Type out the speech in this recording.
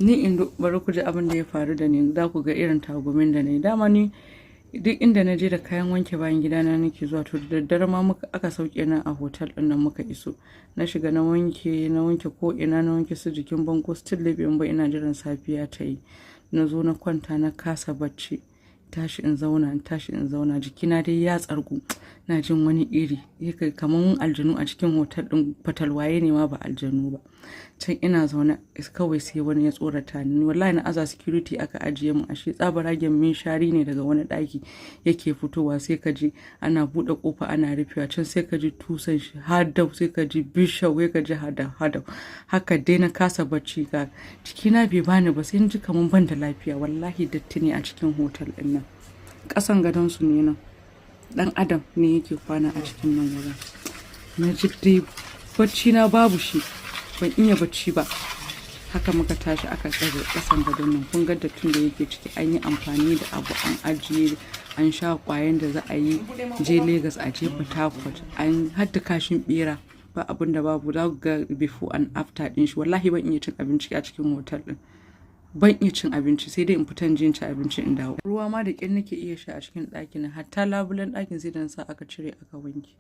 Ni in bari ku ji abin da ya faru da ni, za ku ga irin tagumin da na yi. Dama ni duk inda na je da kayan wanke bayan gidana nake zuwa, to da daddare ma aka sauke nan a hotel ɗin nan muka iso. Na shiga na wanke ko ina, na wanke su jikin bango, still labin ba, ina jiran safiya ta yi. Na zo na kwanta na kasa bacci, tashi in zauna jikina dai ya tsargu, na jin wani iri kamar aljanu a cikin hotel ɗin, fatalwaye ne ma ba aljanu ba. Can ina zaune kawai sai wani ya tsorata ni, wallahi na aza security aka ajiye mu, ashe tsabaragen min shari ne daga wani ɗaki yake fitowa. Sai ka ji ana buɗe ƙofa ana rufewa, can sai ka ji tusan shi hadau, sai ka ji bishau, sai ka ji hadau. Haka dai na kasa bacci, ga jikina bai bani ba, sai ji kamar ban da lafiya. Wallahi datti ne a cikin hotel ɗin nan, ƙasan gadon su ne nan, ɗan adam ne yake kwana a cikin nan wurin. Na ji dai bacci na babu shi, ban iya bacci ba. Haka muka tashi aka tsare ƙasan gadon nan. Kun ga dattin da yake ciki, an yi amfani da abu an ajiye, an sha ƙwayan da za a yi je Legas a je Port Harcourt, an hadda kashin bera, ba abin da babu. Za ga before and after din shi. Wallahi ban iya cin abinci a cikin hotel din, ban iya cin abinci, sai dai in fitan jin ci abinci in dawo. Ruwa ma da ƙin nake iya sha a cikin ɗakin, hatta labulen ɗakin sai da na sa aka cire aka wanke.